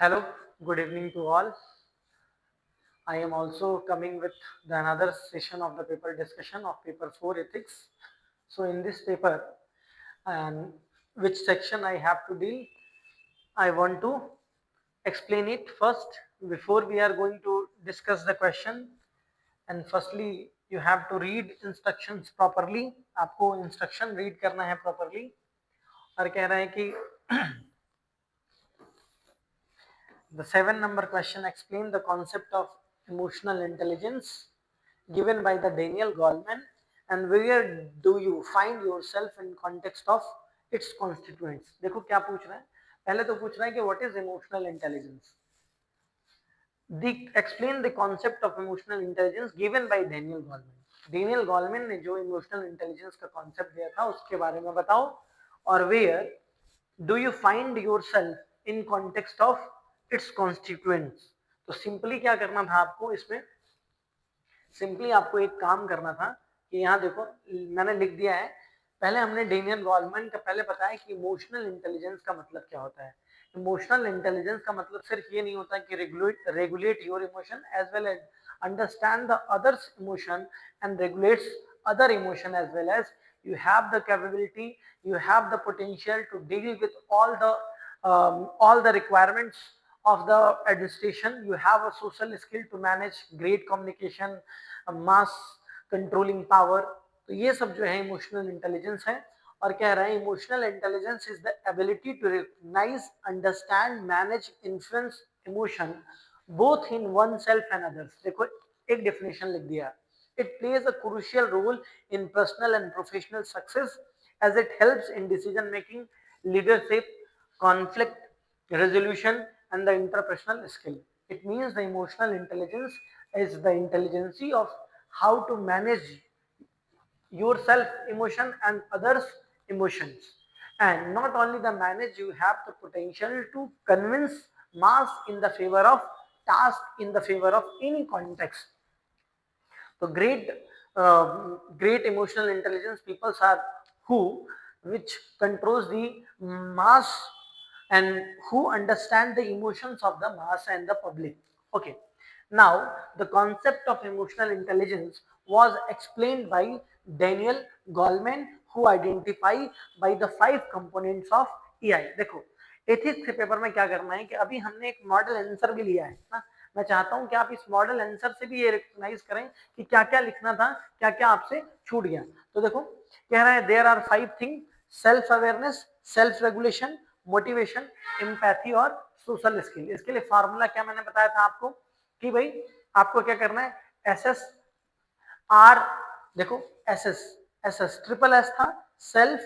Hello, good evening to all. I am also coming with another session of the paper discussion of paper 4 ethics. So in this paper, and which section I have to deal, I want to explain it first before we are going to discuss the question. And firstly, you have to read instructions properly. आपको instruction read करना है properly. और कह रहा है कि the 7 number question explain the concept of emotional intelligence given by the Daniel Goleman and where do you find yourself in context of its constituents. देखो क्या पूछ रहा है, पहले तो पूछ रहा है कि what is emotional intelligence. Explain the concept of emotional intelligence given by Daniel Goleman. Daniel Goleman ने जो emotional intelligence का concept दिया था उसके बारे में बताओ और where do you find yourself in context of its constituents. तो सिंपली क्या करना था आपको इसमें, सिंपली आपको एक काम करना था कि यहाँ देखो मैंने लिख दिया है, पहले हमने डेनियल गॉलमैन का पहले बताया कि इमोशनल इंटेलिजेंस का मतलब क्या होता है. इमोशनल इंटेलिजेंस का मतलब सिर्फ ये नहीं होता कि regulate your emotion as well as understand the others emotion and regulates other emotion as well as you have the capability, you have the potential to deal with all the requirements of the administration. You have a social skill to manage great communication, mass controlling power. तो ये सब जो है emotional intelligence है. और कह रहे हैं emotional intelligence is the ability to recognise, understand, manage, influence emotion both in oneself and others. देखो एक डेफिनेशन लिख दिया. It plays a crucial role in personal and professional success as it helps in decision making, leadership, conflict resolution, and the interpersonal skill. It means the emotional intelligence is the intelligence of how to manage yourself emotion and others emotions, and not only the manage, you have the potential to convince mass in the favor of task, in the favor of any context. So great emotional intelligence people are who which controls the mass and who understand the emotions of the mass and the public. Okay. Now the concept of emotional intelligence was explained by Daniel Goleman, who identify by the 5 components of EI. देखो ethics के paper में क्या करना है कि अभी हमने एक मॉडल आंसर भी लिया है ना, मैं चाहता हूं कि आप इस मॉडल आंसर से भी ये रिकॉग्नाइज करें कि क्या क्या लिखना था, क्या क्या आपसे छूट गया. तो देखो कह रहा है there are 5 thing: self awareness, self regulation, motivation, empathy और सोशल स्किल. इसके लिए फार्मूला क्या मैंने बताया था आपको कि भाई आपको क्या करना है, एस एस आर, देखो S S S S triple S था, self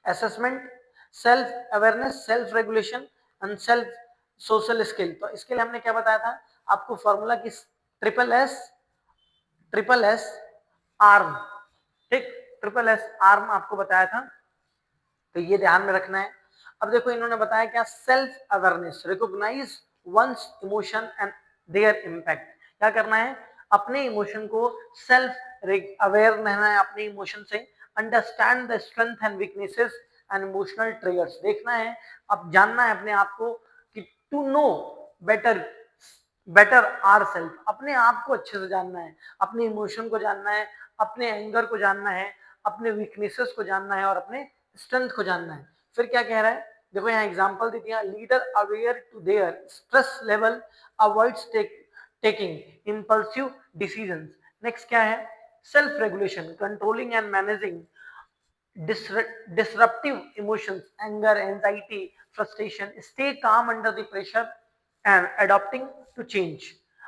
assessment, self awareness, self regulation and self social skill. तो इसके लिए हमने क्या बताया था आपको फॉर्मूला की ट्रिपल एस आर्म. ठीक, ट्रिपल एस आर्म आपको बताया था, तो ये ध्यान में रखना है. अब देखो इन्होंने बताया क्या, self awareness, recognise one's emotion and their impact. क्या करना है, अपने इमोशन को सेल्फ अवेयर रहना है अपने इमोशन से, understand the strength and weaknesses and emotional triggers. देखना है, अब जानना है अपने आप को कि to know better better ourself, अपने आप को अच्छे से जानना है, अपने इमोशन को जानना है, अपने एंगर को जानना है, अपने वीकनेसेस को जानना है और अपने स्ट्रेंथ को जानना है. फिर क्या कह रहा है, देखो यहाँ एग्जांपल दे दिया, leader aware to their stress level, avoids taking impulsive decisions. Next क्या है, self regulation, controlling and managing disruptive emotions, anger, anxiety, frustration, stay calm under the pressure and adapting to change.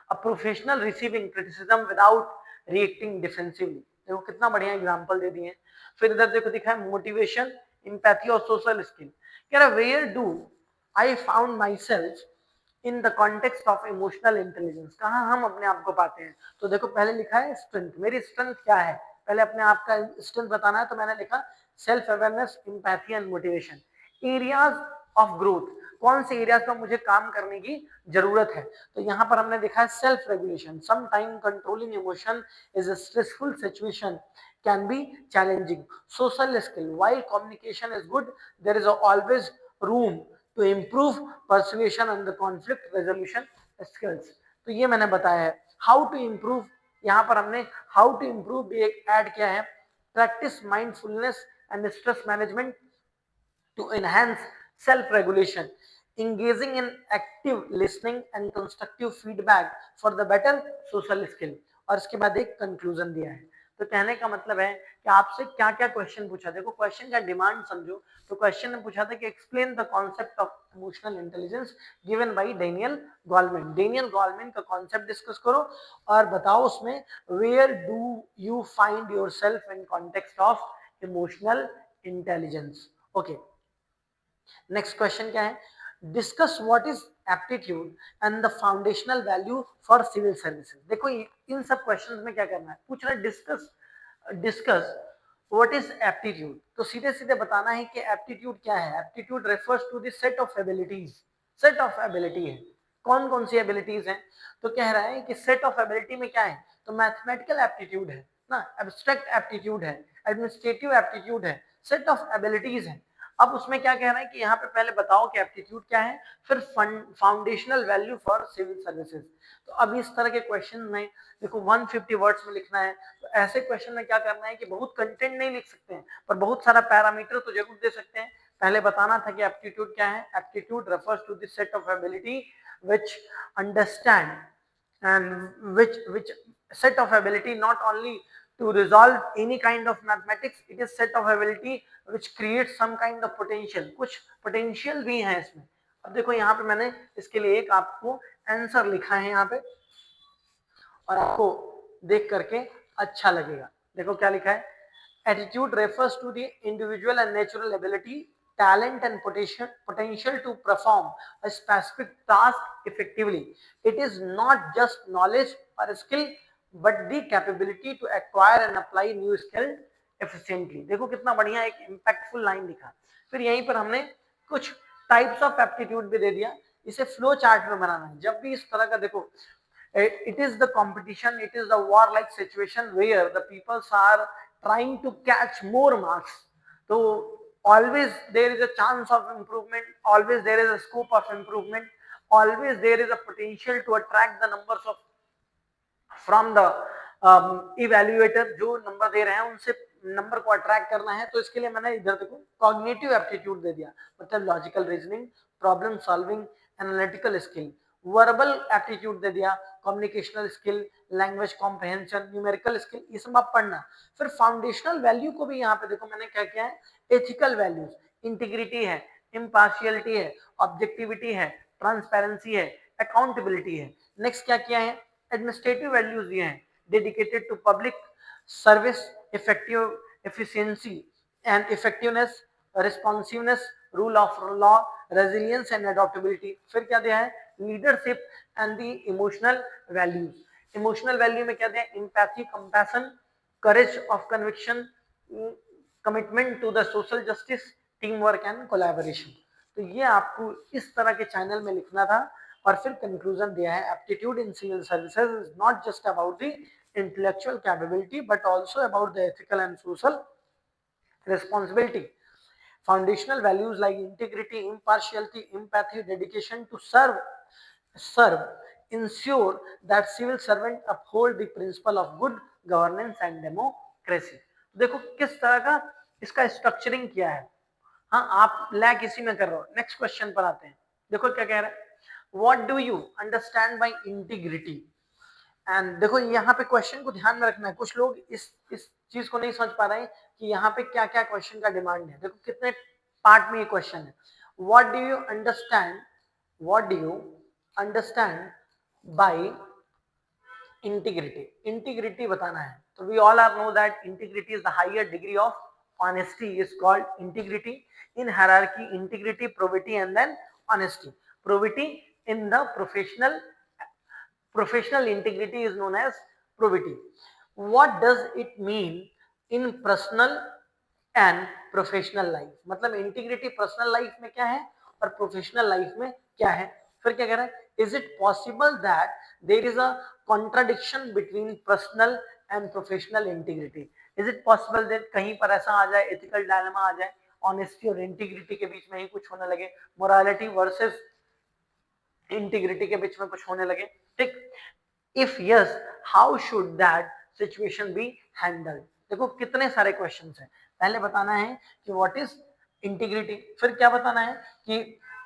A professional receiving criticism without reacting defensively. देखो कितना बढ़िया example दे दिए. फिर इधर देखो दिखा है मोटिवेशन, एम्पैथी और सोशल स्किल. कह रहा where do I found myself in the context of emotional intelligence. कहाँ हम अपने आप को पाते हैं, तो देखो पहले लिखा है स्ट्रेंथ. मेरी स्ट्रेंथ क्या है, पहले अपने आप का स्ट्रेंथ बताना है, तो मैंने लिखा self awareness, empathy and motivation. Areas of growth, कौन से एरियाज पर मुझे काम करने की जरूरत है, तो यहाँ पर हमने देखा है self regulation. Some time controlling emotion is a stressful situation can be challenging. Social skill, while communication is good, there is always room to improve persuasion and the conflict resolution skills. तो ये मैंने बताया है. How to improve, यहाँ पर हमने how to improve भी एक ऐड किया है. Practice mindfulness and stress management to enhance self-regulation, engaging in active listening and constructive feedback for the better social skill. और इसके बाद एक कंक्लूजन दिया है. तो कहने का मतलब है कि आपसे क्या क्या क्वेश्चन पूछा. देखो क्वेश्चन का डिमांड समझो. तो क्वेश्चन ने पूछा था कि explain the concept of emotional intelligence given by Daniel Goleman. Daniel Goleman का कॉन्सेप्ट डिस्कस करो और बताओ उसमें where do you find yourself in context of emotional intelligence. Okay, next question क्या है. Discuss what is aptitude and the foundational value for civil services. देखो इन सब क्वेश्चंस में क्या करना है, पूछ रहा है डिस्कस व्हाट इज एप्टीट्यूड. तो सीधे सीधे बताना है कि एप्टीट्यूड क्या है. Aptitude refers to the set of abilities. Set of ability है. कौन कौन सी एबिलिटीज हैं. तो कह रहा है कि सेट ऑफ एबिलिटी में क्या है. तो मैथमेटिकल एप्टीट्यूड है ना, एब्स्ट्रैक्ट एप्टीट्यूड है, एडमिनिस्ट्रेटिव एप्टीट्यूड है, सेट ऑफ एबिलिटीज है. अब उसमें क्या कह रहा है कि यहाँ पे पहले बताओ कि एप्टीट्यूड क्या है, फिर foundational value for civil services. तो अब इस तरह के क्वेश्चन में देखो 150 वर्ड्स में लिखना है. तो ऐसे क्वेश्चन में क्या करना है कि बहुत कंटेंट नहीं लिख सकते हैं पर बहुत सारा पैरामीटर तो जरूर दे सकते हैं. पहले बताना था कि एप्टीट्यूड क्या है. Aptitude refers to the set of ability which understand and which set of ability not only to resolve any kind of mathematics, it is set of ability which creates some kind of potential. कुछ potential भी है इसमें. अब देखो यहाँ पे मैंने इसके लिए एक आपको आंसर लिखा है यहाँ पे और आपको देख करके अच्छा लगेगा. देखो क्या लिखा है. Attitude refers to the individual and natural ability, talent and potential to perform a specific task effectively. It is not just knowledge or skill but the capability to acquire and apply new skill efficiently. देखो कितना बढ़िया एक impactful line लिखा. फिर यहीं पर हमने कुछ टाइप्स ऑफ एप्टीट्यूड भी दे दिया. इसे फ्लो चार्ट में बनाना है. जब भी इस तरह का देखो, it is the competition, it is the war like situation where the peoples are trying to catch more marks. So always there is a chance of improvement, always there is a scope of improvement, always there is a potential to attract the numbers of from the evaluator. जो number दे रहे हैं उनसे number को attract करना है. तो इसके लिए मैंने इधर देखो कॉग्निटिव एप्टीट्यूड दे दिया, मतलब logical reasoning, problem solving, analytical skill. Verbal aptitude दे दिया, communicational skill, language comprehension, numerical skill, ये सब आप पढ़ना. फिर फाउंडेशनल वैल्यू को भी यहाँ पे देखो मैंने क्या किया है. एथिकल वैल्यूज, इंटीग्रिटी है, इम्पार्शियलिटी है, ऑब्जेक्टिविटी है, ट्रांसपेरेंसी है, अकाउंटेबिलिटी है. नेक्स्ट क्या किया है, एडमिनिस्ट्रेटिव वैल्यूज दिए हैं, dedicated to public service, effective efficiency and effectiveness, responsiveness, rule of law, resilience and adaptability. फिर क्या दिया है, leadership and the emotional values. Emotional value में क्या दिया, empathy, compassion, courage of conviction, commitment to the social justice, team work and collaboration. तो ये आपको इस तरह के चैनल में लिखना था. और फिर कंक्लूजन दिया है, aptitude in civil services is not just about the intellectual capability but also about the ethical and social responsibility. Foundational values like integrity, impartiality, empathy, dedication to serve ensure that civil servant uphold the principle of good governance and democracy. देखो किस तरह का इसका structuring किया है. हाँ, आप lack इसी में कर रहे हो. नेक्स्ट क्वेश्चन पर आते हैं. देखो क्या कह रहा है, what do you understand by integrity. And देखो यहाँ पे क्वेश्चन को ध्यान में रखना है. कुछ लोग इस चीज को नहीं समझ पा रहे हैं कि यहाँ पे क्या क्या क्वेश्चन का डिमांड है. देखो कितने पार्ट में ये क्वेश्चन है. What do you understand by integrity. Integrity बताना है. तो we all are know that integrity is the higher degree of honesty is called integrity. In hierarchy integrity, probity and then honesty. Probity in the professional integrity is known as probity. What does it mean in personal and professional life. मतलब integrity personal life में क्या है और professional life में क्या है. फिर क्या कह रहा है, is it possible that there is a contradiction between personal and professional integrity. Is it possible that कहीं पर ऐसा आ जाए, ethical dilemma आ जाए ऑनेस्टी और इंटीग्रिटी के बीच में ही कुछ होने लगे, मोरालिटी वर्सेस इंटीग्रिटी के बीच में कुछ होने लगे, ठीक। If yes, how should that situation be handled. देखो कितने सारे क्वेश्चंस हैं। पहले बताना है कि व्हाट इज इंटीग्रिटी, फिर क्या बताना है कि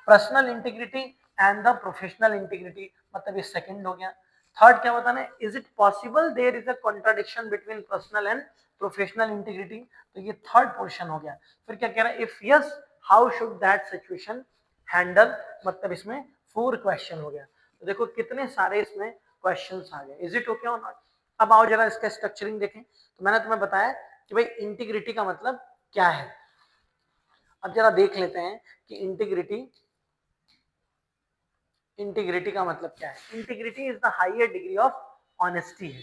personal integrity and the professional integrity, मतलब ये सेकंड हो गया। थर्ड क्या बताना है, is it possible there is a contradiction between personal and professional integrity, तो ये थर्ड पोर्शन हो गया। फिर क्या कह रहा है, if yes how should that situation handle, मतलब इसमें 4 क्वेश्चन हो गया। तो देखो कितने सारे इसमें क्वेश्चंस आ गए। इज इट ओके और नॉट। अब आओ जरा इसका स्ट्रक्चरिंग देखें। तो मैंने तुम्हें बताया कि भाई इंटीग्रिटी का मतलब क्या है। अब जरा देख लेते हैं कि इंटीग्रिटी का मतलब क्या है। Integrity is the highest degree of honesty है।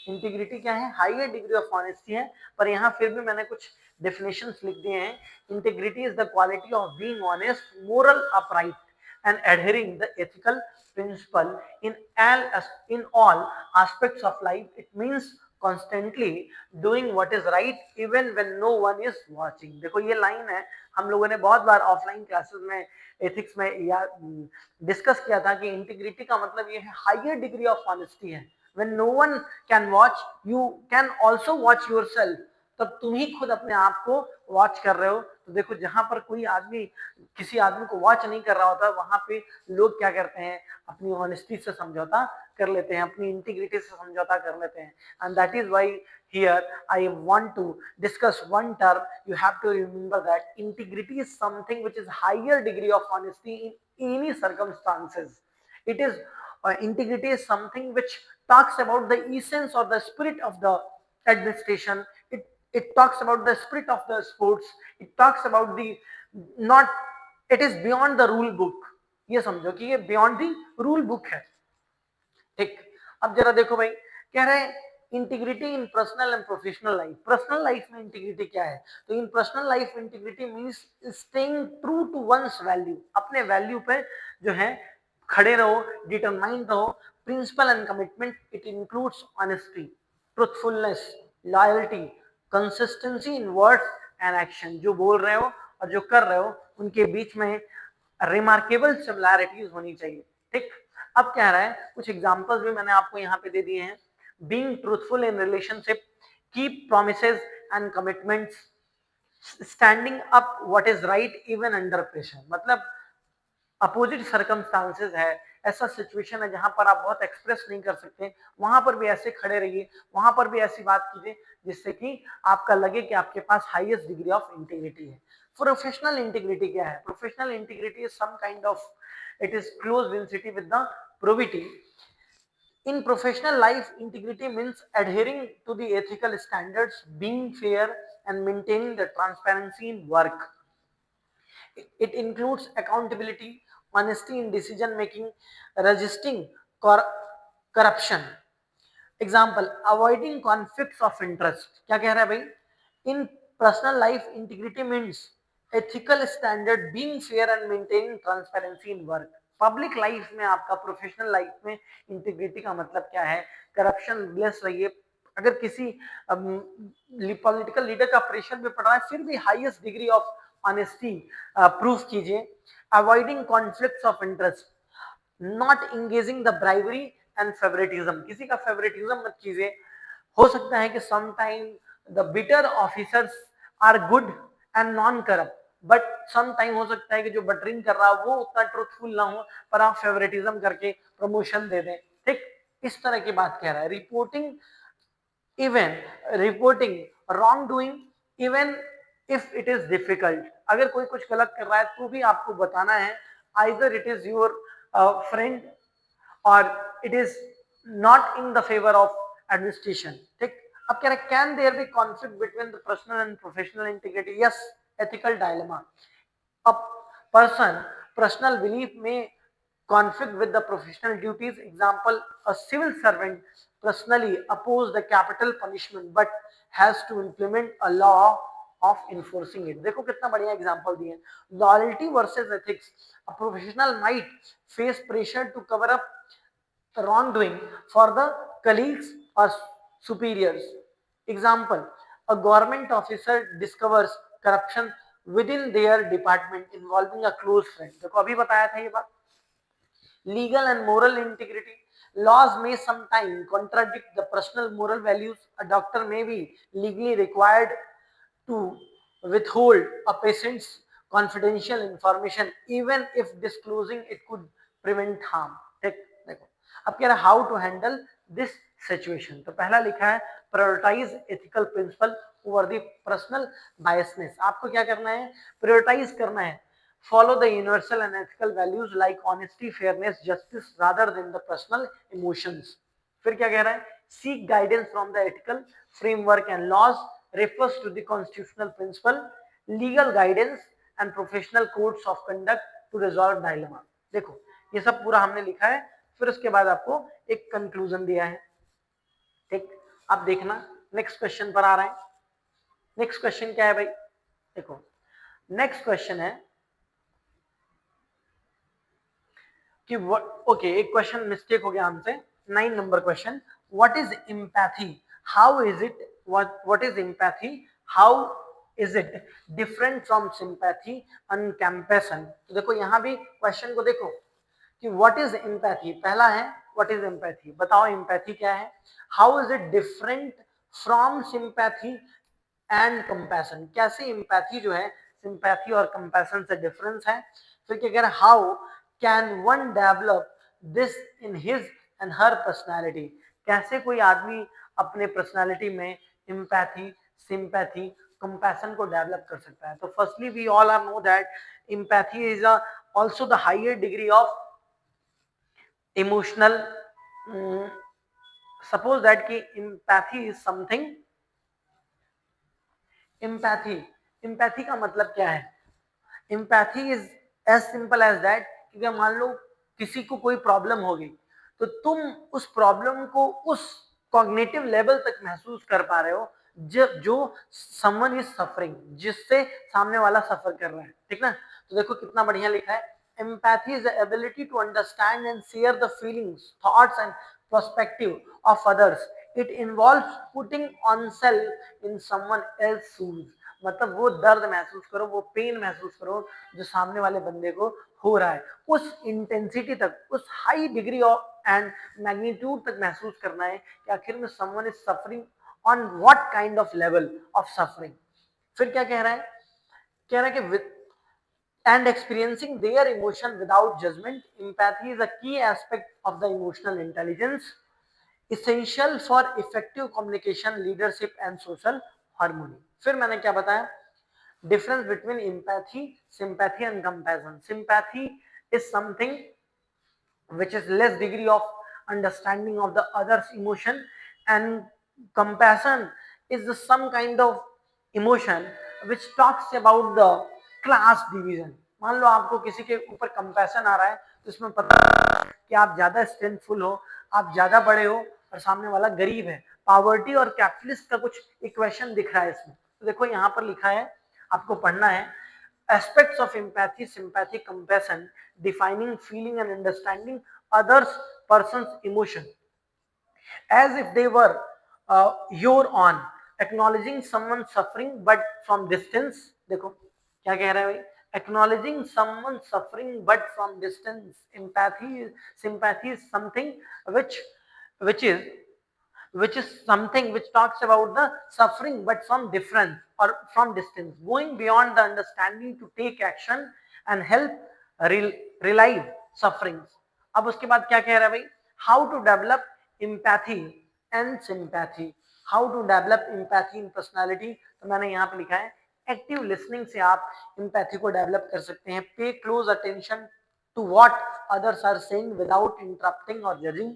इंटीग्रिटी क्या है, हाईएस्ट डिग्री ऑफ ऑनेस्टी है। पर यहाँ फिर भी मैंने कुछ डेफिनेशंस लिख दिए हैं। Integrity is the quality of being honest, moral, upright and adhering the ethical principle in all aspects of life. It means constantly doing what is right even when no one is watching. देखो ये line है, हम लोगों ने बहुत बार offline classes में ethics में या डिस्कस किया था कि इंटीग्रिटी का मतलब ये है हायर डिग्री ऑफ ऑनेस्टी है। when no one can watch, you can also watch yourself. तब तुम ही खुद अपने आप को वॉच कर रहे हो। तो देखो जहां पर कोई आदमी किसी आदमी को वॉच नहीं कर रहा होता, वहां पे लोग क्या करते हैं, अपनी ऑनेस्टी से समझौता कर लेते हैं, अपनी इंटीग्रिटी से समझौता कर लेते हैं। And that is why here I want to discuss one term. You have to remember that integrity is something which is higher degree of honesty in any circumstances. It is integrity is something which talks about the essence or the spirit of the administration. It talks about the spirit of the sports. It talks about the not, it is beyond the rule book. ये समझो कि ये beyond the rule book है, ठीक। अब जरा देखो भाई, कह रहे हैं integrity in personal and professional life. Personal life में इंटीग्रिटी क्या है, तो in personal life integrity means staying true to one's value, अपने वैल्यू पे जो है खड़े रहो, डिटरमाइंड रहो। Principle and commitment, it includes honesty, truthfulness, loyalty, consistency in words and action. जो बोल रहे हो और जो कर रहे हो उनके बीच में रिमार्केबल सिमिलैरिटीज होनी चाहिए, ठीक। अब कह रहा है, कुछ एग्जांपल्स भी मैंने आपको यहाँ पे दे दिए हैं। Being truthful in relationship, keep promises and commitments, standing up what is right even under pressure. मतलब अपोजिट सर्कमस्टांसेस है, ऐसा सिचुएशन है जहां पर आप बहुत एक्सप्रेस नहीं कर सकते, वहां पर भी ऐसे खड़े रहिए, वहां पर भी ऐसी बात कीजिए जिससे कि आपका लगे कि आपके पास हाईएस्ट डिग्री ऑफ इंटीग्रिटी है। प्रोफेशनल इंटीग्रिटी क्या है, professional integrity is some kind of, it is close vicinity with the probity. In professional life, integrity means adhering to the ethical standards, being fair and maintaining the transparency in work. It includes accountability, honesty in decision making, resisting corruption. Example, avoiding conflicts of interest. क्या कह रहा है भाई, in personal life integrity means ethical standard, being fair and maintaining transparency in work. Public life में आपका, professional life में integrity का मतलब क्या है, करप्शन लेस रहिए। अगर किसी पॉलिटिकल लीडर का प्रेशर भी पड़ रहा है फिर भी highest degree of honesty proof कीजिए। Avoiding conflicts of interest, not engaging the bribery and favouritism, किसी का फेवरेटिज्म मत कीजिए। हो सकता है कि sometime the bitter officers are good and non corrupt, but some time हो सकता है कि जो बटरिंग कर रहा है वो उतना ट्रूथफुल ना हो, पर आप फेवरेटिज्म करके प्रमोशन दे दें, ठीक। इस तरह की बात कह रहा है। Reporting wrong doing even if it is difficult, अगर कोई कुछ गलत कर रहा है तो भी आपको बताना है, either it is your friend और it is not in the favour of administration, ठीक। अब कह रहे हैं, can there be conflict between the personal and professional integrity? Yes, ethical dilemma. A person personal belief may conflict with the professional duties. Example, a civil servant personally oppose the capital punishment but has to implement a law of enforcing it. देखो कितना बढ़िया example दिए। Loyalty versus ethics, a professional might face pressure to cover up wrongdoing for the colleagues or superiors. Example, a government officer discovers corruption within their department involving a close friend. देखो अभी बताया था ये बात. Legal and moral integrity. Laws may sometimes contradict the personal moral values. A doctor may be legally required to withhold a patient's confidential information even if disclosing it could prevent harm. ठीक, देखो अब कह रहा है how to handle this situation. तो पहला लिखा है prioritize ethical principle over the personal biasness. आपको क्या करना है, प्रायोरिटाइज करना है, follow the universal and ethical values like honesty, fairness, justice rather than the personal emotions. फिर क्या कह रहा है, seek guidance from the ethical framework and laws refers to the constitutional principle, legal guidance and professional codes of conduct to resolve dilemma. देखो ये सब पूरा हमने लिखा है, फिर उसके बाद आपको एक कंक्लूजन दिया है. ठीक, अब देखना नेक्स्ट क्वेश्चन पर आ रहा है. नेक्स्ट क्वेश्चन क्या है भाई, देखो नेक्स्ट क्वेश्चन है कि ओके एक क्वेश्चन मिस्टेक हो गया हमसे. 9 number question, what is empathy, how is it, what is empathy, how is it different from sympathy and compassion. तो देखो यहां भी क्वेश्चन को देखो कि व्हाट इज एम्पैथी, पहला है व्हाट इज एम्पैथी, बताओ एम्पैथी क्या है, how is it different from sympathy and compassion, कैसे एम्पैथी जो है सिंपैथी और कंपैशन से डिफरेंस है. फिर क्या कह रहा है, how can one develop this in his and her personality, कैसे कोई आदमी अपने पर्सनालिटी में एम्पैथी, सिंपैथी, कंपैशन को डेवलप कर सकता है. तो firstly we all are know that empathy is also the higher degree of emotional. Suppose that कि empathy is something, empathy का मतलब क्या है, empathy is as simple as that कि मान लो किसी को कोई प्रॉब्लम हो गई तो तुम उस प्रॉब्लम को उस कॉग्निटिव लेवल तक महसूस कर पा रहे हो जो समवन इज सफरिंग, जिससे सामने वाला सफर कर रहा है. ठीक ना, तो देखो कितना बढ़िया लिखा है, empathy is the ability to understand and share the feelings, thoughts and perspective of others. It involves putting oneself in someone else's shoes. मतलब वो दर्द महसूस करो, वो पेन महसूस करो जो सामने वाले बंदे को हो रहा है, उस इंटेंसिटी तक, उस high degree of and magnitude तक महसूस करना है कि आखिर में someone is suffering on what kind of level of suffering. फिर क्या कह रहा है, कह रहा है कि and experiencing their emotion without judgment. Empathy is a key aspect of the emotional intelligence, essential for effective communication, leadership and social harmony. फिर मैंने क्या बताया, difference between empathy, sympathy and compassion. Sympathy is something which is less degree of understanding of the other's emotion, and compassion is some kind of emotion which talks about the class division. मान लो आपको किसी के ऊपर compassion आ रहा है तो इसमें पता है कि आप ज्यादा स्ट्रेंथफुल हो, आप ज्यादा बड़े हो और सामने वाला गरीब है. पावर्टी और कैपिटलिस्ट का कुछ इक्वेशन दिख रहा है इसमें. तो देखो यहाँ पर लिखा है, आपको पढ़ना है, aspects of empathy, sympathy, compassion, defining, feeling and understanding others person's emotion as if they were your own, acknowledging someone suffering but from distance. देखो क्या कह रहा है भाई, acknowledging someone suffering but from distance. Empathy, sympathy is something which is which is something which talks about the suffering but from difference or from distance, going beyond the understanding to take action and help relieve sufferings. अब उसके बाद क्या कह रहा है भाई, how to develop empathy and sympathy, how to develop empathy in personality. तो मैंने यहाँ पे लिखा है, एक्टिव लिसनिंग से आप एम्पैथी को डेवलप कर सकते हैं. Pay close attention to what others are saying without interrupting और judging.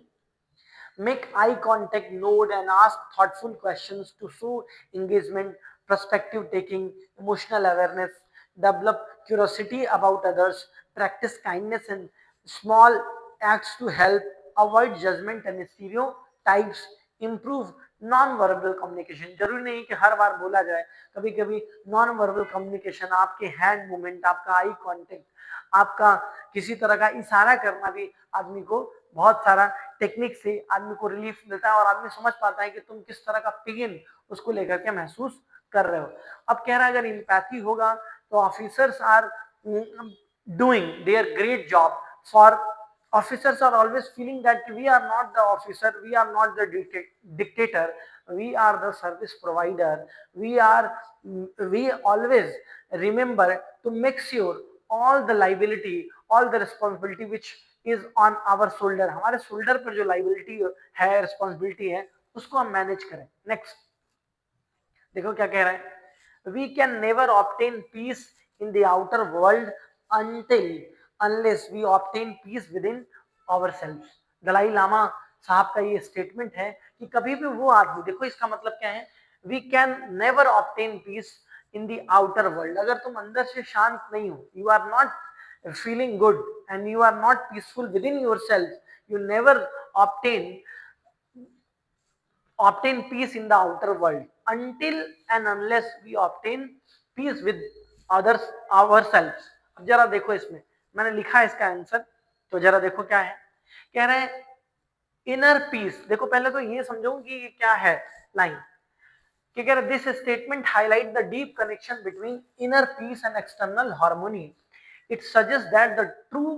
Make eye contact, nod and ask thoughtful questions to show engagement, perspective taking, emotional awareness, develop curiosity about others, practice kindness and small acts to help, avoid judgment and stereotypes, improve non-verbal communication. जरूरी नहीं कि हर बार बोला जाए, कभी कभी non verbal communication, आपके hand movement, आपका eye contact, आपका किसी तरह का इशारा करना भी आदमी को बहुत सारा टेक्निक से आदमी को रिलीफ मिलता है और आदमी समझ पाता है कि तुम किस तरह का पेन उसको लेकर के महसूस कर रहे हो. अब कह रहा है अगर एम्पैथी होगा तो officers are doing their great job. For officers are always feeling that we are not the officer, we are not the dictator, we are the service provider. We always remember to make sure all the liability, all the responsibility which is on our shoulder, हमारे shoulder पर जो liability है, responsibility है, उसको हम manage करें. Next, देखो क्या कह रहा है, we can never obtain peace in the outer world until unless we obtain peace within ourselves. Dalai Lama साहब का ये स्टेटमेंट है कि कभी भी वो आदमी, देखो इसका मतलब क्या है, we can never obtain peace in the outer world. अगर तुम अंदर से शांत नहीं हो, you are not feeling good and you are not peaceful within yourself, you never obtain peace in the outer world until and unless we obtain peace with others ourselves. अब जरा देखो, इसमें मैंने लिखा है इसका answer, तो जरा देखो क्या है. कह रहे हैं इनर पीस. देखो पहले तो ये समझो कि ये क्या है लाइन. कि कह रहे this statement highlight the deep connection between inner peace and external harmony. It suggests that the true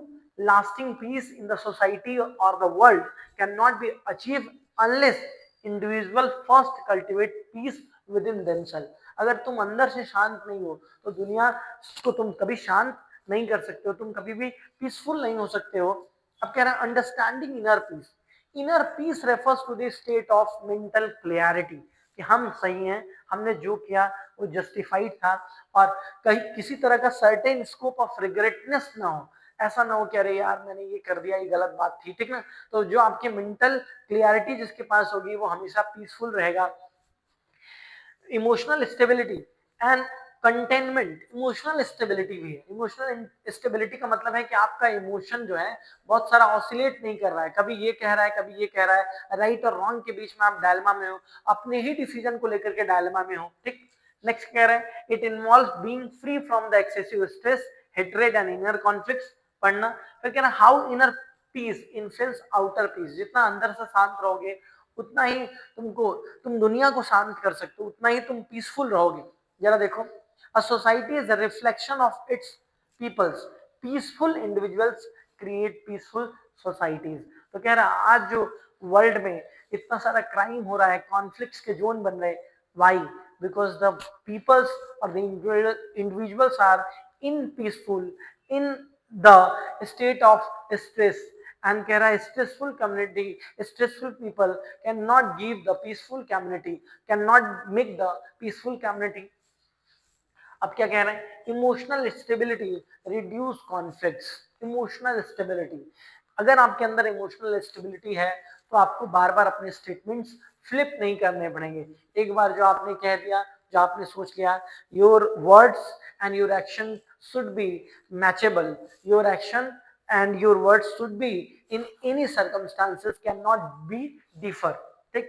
lasting peace in the society or the world cannot be achieved unless individual first cultivate peace within themselves. अगर तुम अंदर से शांत नहीं हो तो दुनिया को तुम कभी शांत नहीं कर सकते हो, तुम कभी भी पीसफुल नहीं हो सकते हो. अब कह रहा है understanding inner peace. Inner peace refers to the state of mental clarity, कि हम सही हैं, हमने जो किया वो जस्टिफाइड था, और कहीं किसी तरह का सर्टेन स्कोप ऑफ रिग्रेटनेस ना हो. ऐसा ना हो कि अरे यार मैंने ये कर दिया, ये गलत बात थी, ठीक ना. तो जो आपकी मेंटल क्लियरिटी जिसके पास होगी वो हमेशा पीसफुल रहेगा. Emotional stability and containment. Emotional stability भी है. इमोशनल स्टेबिलिटी का मतलब है कि आपका इमोशन जो है बहुत सारा ऑसिलेट नहीं कर रहा है, कभी ये कह रहा है कभी ये कह रहा है, राइट और रॉन्ग के बीच में आप डायलेमा में हो, अपने ही डिसीजन को लेकर के डायलेमा में हो, ठीक. नेक्स्ट कह रहे हैं it involves being free from the excessive stress, hatred and inner conflicts. पढ़ना. फिर कह रहा है how inner peace influence outer peace. जितना अंदर से शांत रहोगे उतना ही तुम दुनिया को शांत कर सकते हो, उतना ही तुम पीसफुल रहोगे. जरा देखो, a society is a reflection of its peoples. Peaceful individuals create peaceful societies. तो कह रहा है आज जो वर्ल्ड में इतना सारा क्राइम हो रहा है, कॉन्फ्लिक्ट्स के जोन बन रहे, why? Because the peoples or the individuals are in peaceful, in the state of stress. And कह रहा है stressful community, stressful people cannot give the peaceful community, cannot make the peaceful community. अब क्या कह रहे हैं, emotional stability reduce conflicts. Emotional stability, अगर आपके अंदर इमोशनल स्टेबिलिटी है तो आपको बार बार अपने स्टेटमेंट्स फ्लिप नहीं करने पड़ेंगे. एक बार जो आपने कह दिया, जो आपने सोच लिया, your words and your action should be matchable. Your action and your words should be in any circumstances cannot be differ, ठीक.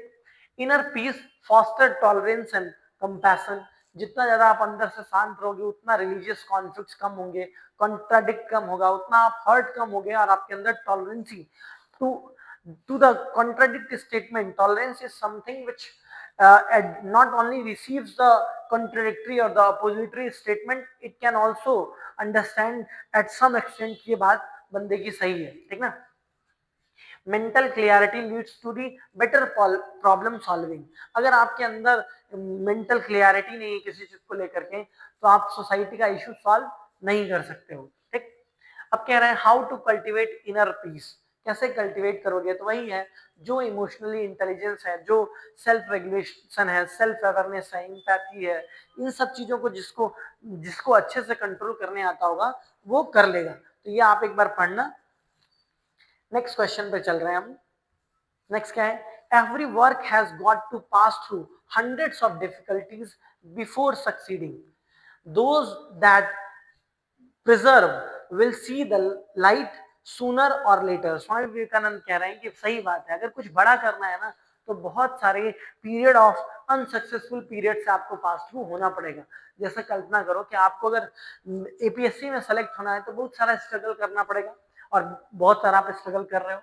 inner peace foster tolerance and compassion. जितना ज्यादा आप अंदर से शांत रहोगे उतना रिलीजियस कॉन्फ्लिक्ट्स कम होंगे, कॉन्ट्राडिक्ट कम होगा, उतना आप हर्ट कम होगे, और आपके अंदर tolerancy to the contradict statement. Tolerance is something which not only receives the contradictory or the oppository statement, it can also understand at some extent ये बात बंदे की सही है, ठीक ना. Mental clarity leads to the better problem solving. अगर आपके अंदर मेंटल क्लियरिटी नहीं है किसी चीज को लेकर के तो आप सोसाइटी का इशू सॉल्व नहीं कर सकते हो, ठीक. अब कह रहे हैं how to cultivate inner peace. कैसे कल्टिवेट करोगे, तो वही है जो इमोशनली इंटेलिजेंस है, जो सेल्फ रेगुलेशन है, सेल्फ अवेयरनेस है, एम्पैथी है, इन सब चीजों को जिसको जिसको अच्छे से कंट्रोल करने आता होगा वो कर लेगा. तो ये आप एक बार पढ़ना. नेक्स्ट क्वेश्चन पे चल रहे हैं हम. नेक्स्ट क्या है, every work has got to pass through hundreds of difficulties before succeeding. Those that preserve will see the light sooner और लेटर. स्वामी विवेकानंद कह रहे हैं कि सही बात है, अगर कुछ बड़ा करना है ना तो बहुत सारे पीरियड ऑफ अनसक्सेसफुल पीरियड से आपको पास थ्रू होना पड़ेगा. जैसे कल्पना करो कि आपको अगर एपीएससी में सेलेक्ट होना है तो बहुत सारा स्ट्रगल करना पड़ेगा, और बहुत सारा आप स्ट्रगल कर रहे हो.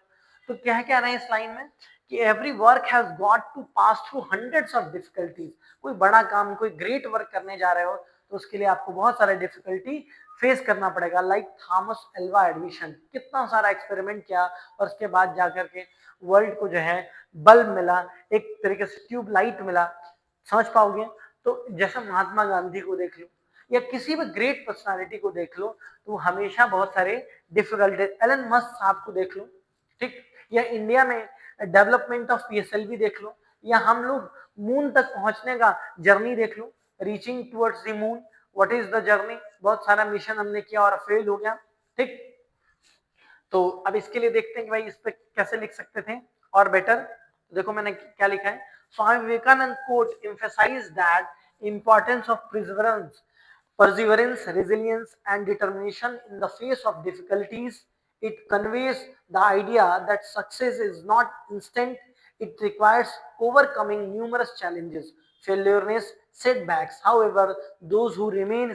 तो क्या रहे हैं इस लाइन में कि every work has got to pass through hundreds of difficulties. कोई बड़ा काम, कोई ग्रेट वर्क करने जा रहे हो तो उसके लिए आपको बहुत सारा डिफिकल्टी फेस करना पड़ेगा। लाइक थॉमस एल्वा एडिशन, कितना सारा एक्सपेरिमेंट किया और उसके बाद जाकर के वर्ल्ड को जो है बल्ब मिला, एक तरीके से ट्यूब लाइट मिला। समझ पाओगे? तो जैसे महात्मा गांधी को देख लो या किसी भी ग्रेट पर्सनालिटी को देख लो, तो हमेशा बहुत सारे डिफिकल्टी। एलन मस्क साहब को देख लो, ठीक, या इंडिया में डेवलपमेंट ऑफ पीएसएलवी देख लो, या हम लोग मून तक पहुंचने का जर्नी देख लो, reaching towards the moon, what is the journey. बहुत सारा मिशन हमने किया और फेल हो गया, ठीक। तो अब इसके लिए देखते हैं कि भाई इस पे कैसे लिख सकते थे और बेटर। देखो मैंने क्या लिखा है, Swami Vivekananda quote emphasized that importance of perseverance, resilience and determination in the face of difficulties. It conveys the idea that success is not instant. It requires overcoming numerous challenges, failures, setbacks. However, those who remain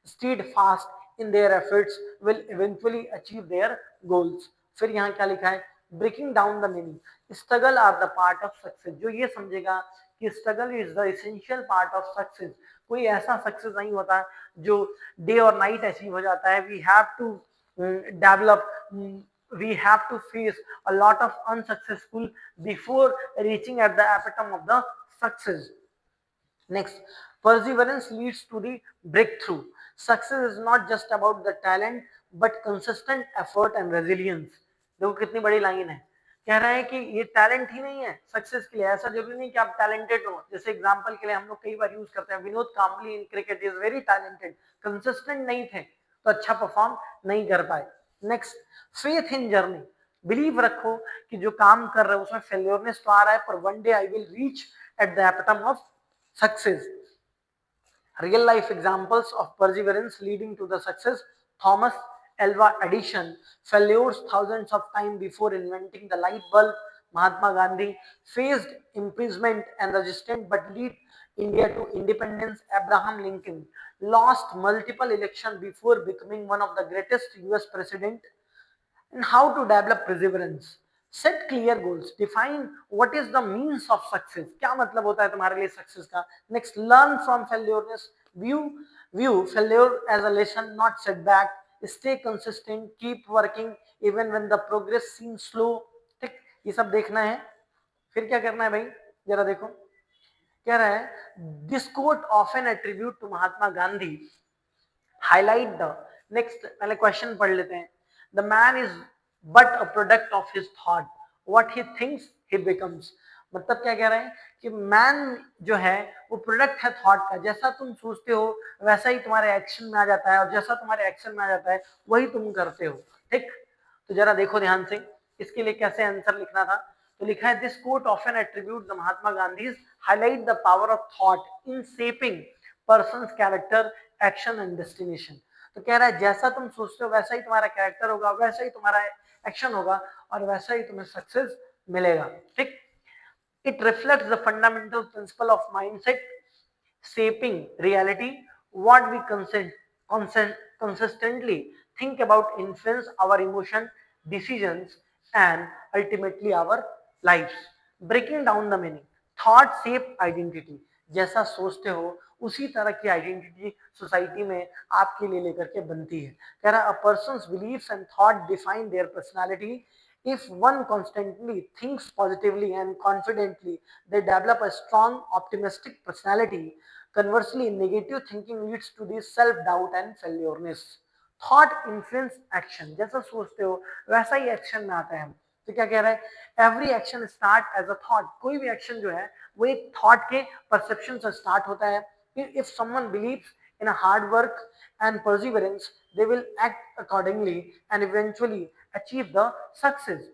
steadfast in their efforts will eventually achieve their goals. फिर यहाँ क्या लिखा है, breaking down the meaning, struggle are the part of success. जो ये समझेगा कि struggle is the essential part of success, कोई ऐसा सक्सेस नहीं होता जो डे और नाइट अचीव हो जाता है। We have to develop, we have to face a lot of unsuccessful before reaching at the epitome of the success. Next, perseverance leads to the breakthrough. Success is not just about the talent but consistent effort and resilience. देखो कितनी बड़ी line है, कह रहा है कि ये talent ही नहीं है सक्सेस के लिए। ऐसा जरूरी नहीं कि आप टैलेंटेड हो। जैसे एग्जांपल के लिए हम लोग कई बार यूज करते हैं, Vinod Kambli in cricket is very talented, consistent नहीं थे तो अच्छा परफॉर्म नहीं कर पाए। Next, faith in journey, believe रखो कि जो काम कर रहे हो उसमें फेल्योरनेस तो आ रहा है पर one day I will reach at the epitome of success. Real life examples of perseverance leading to the success: Thomas Alva Edison failures thousands of times before inventing the light bulb. Mahatma Gandhi faced imprisonment and resistance but lead India to independence. Abraham Lincoln lost multiple elections before becoming one of the greatest US president. And how to develop perseverance, set clear goals, define what is the means of success, क्या मतलब होता है तुम्हारे लिए success का। Next, learn from failureness, view failure as a lesson not setback, stay consistent, keep working even when the progress seems slow. ठीक, ये सब देखना है। फिर क्या करना है भाई, जरा देखो, कह रहा है this quote often attribute to Mahatma Gandhi highlight the, next पहले क्वेश्चन पढ़ लेते हैं, the man is but a product of his thought, what he thinks he becomes. मतलब क्या कह रहे हैं कि मैन जो है वो प्रोडक्ट है थॉट का, जैसा तुम सोचते हो वैसा ही तुम्हारे एक्शन में आ जाता है और जैसा तुम्हारे एक्शन में आ जाता है वही तुम करते हो। ठीक, तो जरा देखो ध्यान से इसके लिए कैसे आंसर लिखना था। तो लिखा है this quote often attribute the Mahatma Gandhi highlight the power of thought in shaping persons character, action and destination. तो कह रहा है जैसा तुम सोचते हो वैसा ही तुम्हारा कैरेक्टर होगा, वैसा ही तुम्हारा एक्शन होगा और वैसा ही तुम्हें सक्सेस मिलेगा। ठीक, it reflects the fundamental principle of mindset shaping reality. What we consistently think about influence our emotion, decisions and ultimately our lives. Breaking down the meaning, thought shape identity. जैसा सोचते हो उसी तरह की आइडेंटिटी सोसाइटी में आपके लिए लेकर के बनती है। कह रहा, a person's beliefs and thought define their personality. If one constantly thinks positively and confidently, they develop a strong optimistic personality. Conversely, negative thinking leads to this self-doubt and failureness. Thought influence action. जैसा सोचते हो वैसा ही action में आता है। तो क्या कह रहा है, every action start as a thought. कोई भी एक्शन जो है वो एक थॉट के परसेप्शन से स्टार्ट होता है। If someone believes in a hard work and perseverance, they will act accordingly and eventually achieve the success.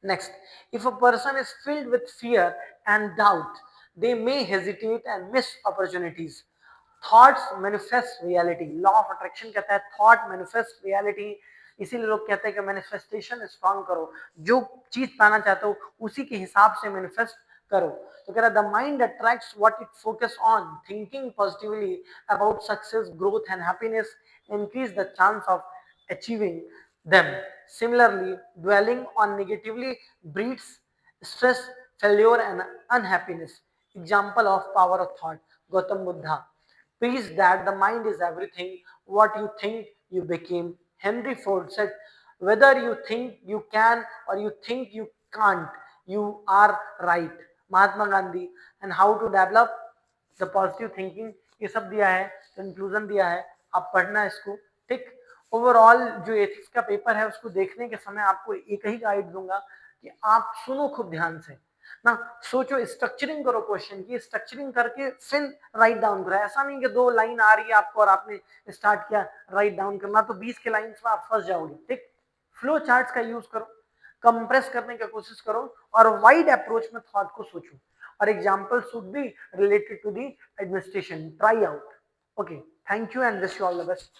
Next, if a person is filled with fear and doubt, they may hesitate and miss opportunities. Thoughts manifest reality. Law of attraction कहता है thought manifest reality. इसीलिए लोग कहते हैं कि manifestation strong करो, जो चीज पाना चाहते हो उसी के हिसाब से मैनिफेस्ट करो। तो कह रहा the mind attracts what it focus on, thinking positively about success, growth and happiness increase the chance of achieving them. Similarly, dwelling on negatively breeds stress, failure and unhappiness. Example of power of thought, Gautam Buddha. Peace that the mind is everything. What you think, you became. Henry Ford said, whether you think you can or you think you can't, you are right. Mahatma Gandhi. And how to develop the positive thinking, ये सब दिया है, conclusion दिया है, आप पढ़ना इसको, ठीक। ओवरऑल जो एथिक्स का पेपर है उसको देखने के समय आपको एक ही गाइड दूंगा कि आप सुनो खूब ध्यान से ना, सोचो, स्ट्रक्चरिंग करो क्वेश्चन की, स्ट्रक्चरिंग करके फिर राइट डाउन करो। ऐसा नहीं कि 2 लाइन आ रही है आपको और आपने स्टार्ट किया राइट डाउन करना, तो 20 के लाइंस में आप फंस जाओगे, ठीक। फ्लो चार्ट्स का यूज करो, कंप्रेस करने की कोशिश करो और वाइड अप्रोच में थॉट को सोचो, और example should be related to the administration. Try out. Okay, thank you and wish you all the best.